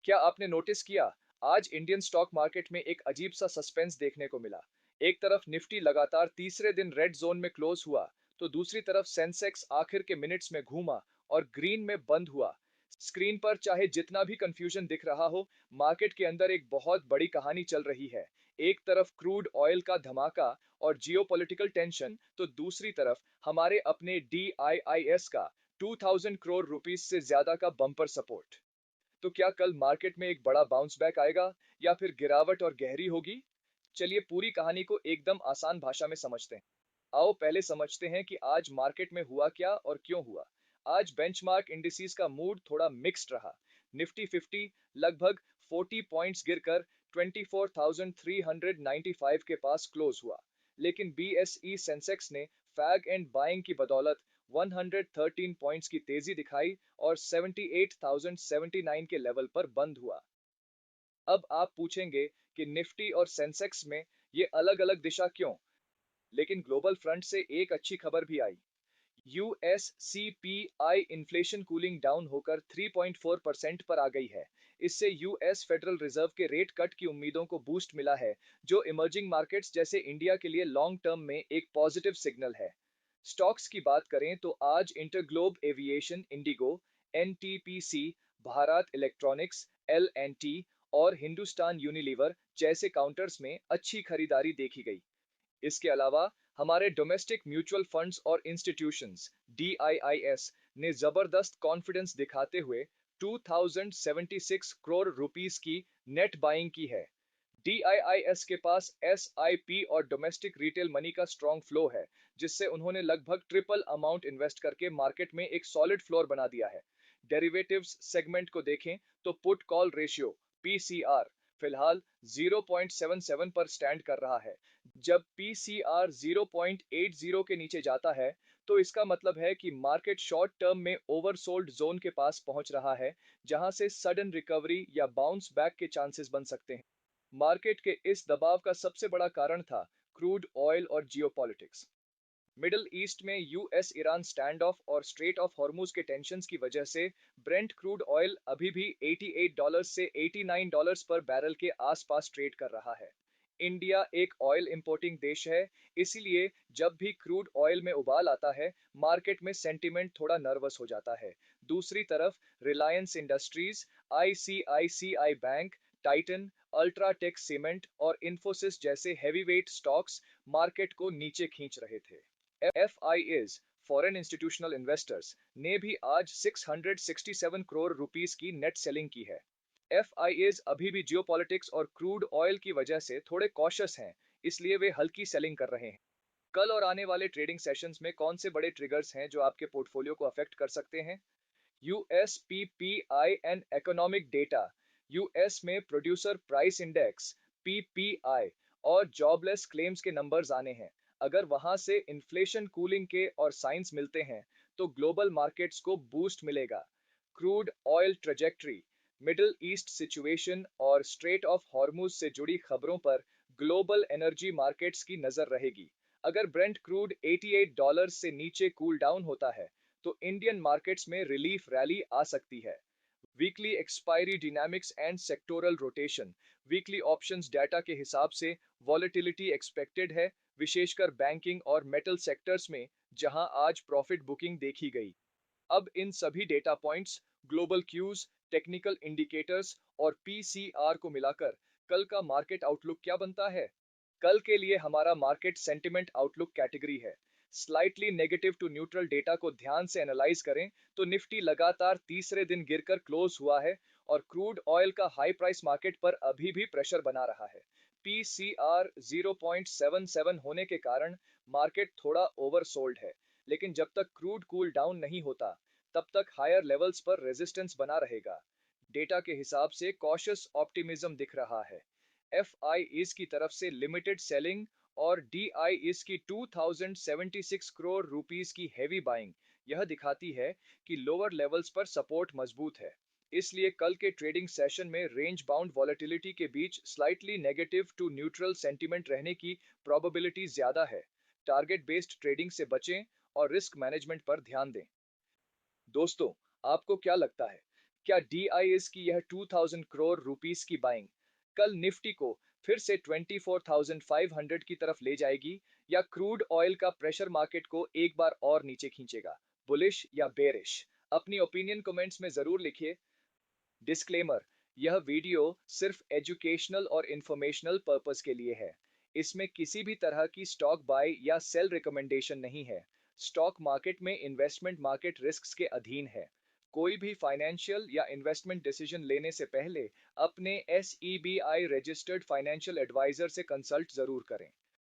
क्या आपने नोटिस किया, आज इंडियन स्टॉक मार्केट में एक अजीब सा सस्पेंस देखने को मिला। एक तरफ निफ्टी लगातार तीसरे दिन रेड जोन में क्लोज हुआ, तो दूसरी तरफ सेंसेक्स आखिर के मिनट्स में घूमा और ग्रीन में बंद हुआ। स्क्रीन पर चाहे जितना भी कंफ्यूजन दिख रहा हो, मार्केट के अंदर एक बहुत बड़ी कहानी चल रही है। एक तरफ क्रूड ऑयल का धमाका और जियोपॉलिटिकल टेंशन, तो दूसरी तरफ हमारे अपने DIIS का 2000 करोड़ रुपीस से ज्यादा का बम्पर सपोर्ट। तो क्या कल मार्केट में एक बड़ा बाउंस बैक आएगा या फिर गिरावट और गहरी होगी? चलिए पूरी कहानी को एकदम आसान भाषा में समझते हैं। आओ पहले समझते हैं कि आज मार्केट में हुआ क्या और क्यों हुआ। आज बेंचमार्क इंडिसेस का मूड थोड़ा मिक्स्ड रहा। निफ्टी 50 लगभग 40 पॉइंट्स गिरकर 24,395 के पास क्लोज हुआ, लेकिन BSE सेंसेक्स ने फैग एंड बाइंग की बदौलत 113 पॉइंट्स की तेजी दिखाई और 78,079 के लेवल पर बंद हुआ। अब आप पूछेंगे कि निफ्टी और सेंसेक्स में ये अलग-अलग दिशा क्यों? लेकिन ग्लोबल फ्रंट से एक अच्छी खबर भी आई। US CPI inflation cooling down होकर 3.4% पर आ गई है। इससे यूएस फेडरल रिजर्व के रेट कट की उम्मीदों को बूस्ट मिला है, जो इमर्जिंग मार्केट्स जैसे इंडिया के लिए लॉन्ग टर्म में एक पॉजिटिव सिग्नल है। स्टॉक्स की बात करें तो आज InterGlobe aviation Indigo, NTPC, Bharat electronics, L&T और हिंदुस्तान यूनिलीवर जैसे काउंटर्स में अच्छी खरीदारी देखी गई। इसके अलावा हमारे डोमेस्टिक म्यूचुअल फंड्स और इंस्टीट्यूशंस DIIS ने जबरदस्त कॉन्फिडेंस दिखाते हुए 2076 करोड़ रुपीस की नेट बाइंग की है। DIIS के पास SIP और डोमेस्टिक रिटेल मनी का स्ट्रॉन्ग फ्लो है, जिससे उन्होंने लगभग ट्रिपल अमाउंट इन्वेस्ट करके मार्केट में एक सॉलिड फ्लोर बना दिया है। डेरिवेटिव्स सेगमेंट को देखें तो पुट कॉल रेशियो PCR फिलहाल 0.77 पर स्टैंड कर रहा है। जब PCR 0.80 के नीचे जाता है, तो इसका मतलब है कि मार्केट शॉर्ट टर्म में ओवरसोल्ड जोन के पास पहुंच रहा है, जहां से सडन रिकवरी या बाउंस बैक के चांसेस बन सकते हैं। मार्केट के इस दबाव का सबसे बड़ा कारण था क्रूड ऑयल और जियोपॉलिटिक्स। मिडिल ईस्ट में यूएस ईरान स्टैंड ऑफ और स्ट्रेट ऑफ हॉर्मुज के टेंशंस की वजह से ब्रेंट क्रूड ऑयल अभी भी $88 से $89 पर बैरल के आसपास ट्रेड कर रहा है। इंडिया एक ऑयल इंपोर्टिंग देश है, इसीलिए जब भी क्रूड ऑयल में उबाल आता है, मार्केट में सेंटीमेंट थोड़ा नर्वस हो जाता है। दूसरी तरफ Reliance industries, ICICI bank, Titan, UltraTech cement और इन्फोसिस जैसे हैवीवेट स्टॉक्स मार्केट को नीचे खींच रहे थे। FIIs फॉरेन इंस्टीट्यूशनल इन्वेस्टर्स ने भी आज 667 करोड़ रुपीस की नेट सेलिंग की है। FIIs अभी भी जियोपॉलिटिक्स और क्रूड ऑयल की वजह से थोड़े कॉशियस हैं, इसलिए वे हल्की सेलिंग कर रहे हैं। कल और आने वाले ट्रेडिंग सेशंस में कौन से बड़े ट्रिगर्स हैं जो आपके पोर्टफोलियो को अफेक्ट कर सकते हैं? USPPI and economic data, US में प्रोड्यूसर प्राइस इंडेक्स PPI और जॉबलेस क्लेम्स के नंबर्स आने हैं। अगर वहां से इन्फ्लेशन कूलिंग के और साइंस मिलते हैं, तो ग्लोबल मार्केट्स को बूस्ट मिलेगा। Crude oil trajectory, middle east situation और स्ट्रेट ऑफ हॉर्मुज से जुड़ी खबरों पर ग्लोबल एनर्जी मार्केट्स की नजर रहेगी। अगर ब्रेंट क्रूड $88 से नीचे कूल डाउन होता है, तो इंडियन मार्केट्स में रिलीफ रैली आ सकती है। Weekly expiry dynamics and sectoral rotation, weekly options data के हिसाब से वॉलेटिलिटी एक्सपेक्टेड है, विशेषकर बैंकिंग और मेटल सेक्टर्स में, जहां आज प्रॉफिट बुकिंग देखी गई। अब इन सभी data points, global cues, technical indicators और PCR को मिलाकर कल का मार्केट आउटलुक क्या बनता है? कल के लिए हमारा मार्केट सेंटिमेंट आउटलुक कैटेगरी है। Slightly negative to neutral data को ध्यान से एनालाइज करें तो निफ्टी लगातार तीसरे दिन गिरकर क्लोज हुआ है और क्रूड ऑयल का हाई प्राइस मार्केट पर अभी भी प्रेशर बना रहा है। PCR 0.77 होने के कारण मार्केट थोड़ा ओवरसोल्ड है, लेकिन जब तक क्रूड कूल डाउन नहीं होता, तब तक हायर लेवल्स पर रेजिस्टेंस बना रहेगा। डेटा के हिसाब से कॉशियस ऑप्टिमिज्म दिख रहा है। FIIs की तरफ से लिमिटेड सेलिंग और DIIs की 2076 करोड़ रुपीस की हेवी बाइंग यह दिखाती है कि लोअर लेवल्स पर सपोर्ट मजबूत है। इसलिए कल के ट्रेडिंग सेशन में रेंज बाउंड वॉलेटिलिटी के बीच slightly negative to neutral sentiment रहने की प्रोबेबिलिटी ज्यादा है। टारगेट बेस्ड ट्रेडिंग से बचें और रिस्क मैनेजमेंट पर ध्यान दें। दोस्तों, आपको क्या लगता है, क्या DIs की यह 2000 करोड़ रुपीस की बाइंग कल निफ्टी को फिर से 24,500 की तरफ ले जाएगी, या क्रूड ऑयल का प्रेशर मार्केट को एक बार और नीचे खींचेगा? बुलिश या बेरिश? अपनी ओपिनियन कमेंट्स में जरूर लिखिए। डिस्क्लेमर, यह वीडियो सिर्फ एजुकेशनल और इंफॉर्मेशनल पर्पस के लिए है। इसमें किसी भी तरह की स्टॉक बाय या सेल रिकमेंडेशन नहीं है। स्टॉक मार्केट में इन्वेस्टमेंट मार्केट रिस्क्स के अधीन है। कोई भी फाइनेंशियल या इन्वेस्टमेंट डिसीजन लेने से पहले अपने SEBI रजिस्टर्ड फाइनेंशियल एडवाइजर से कंसल्ट जरूर करें।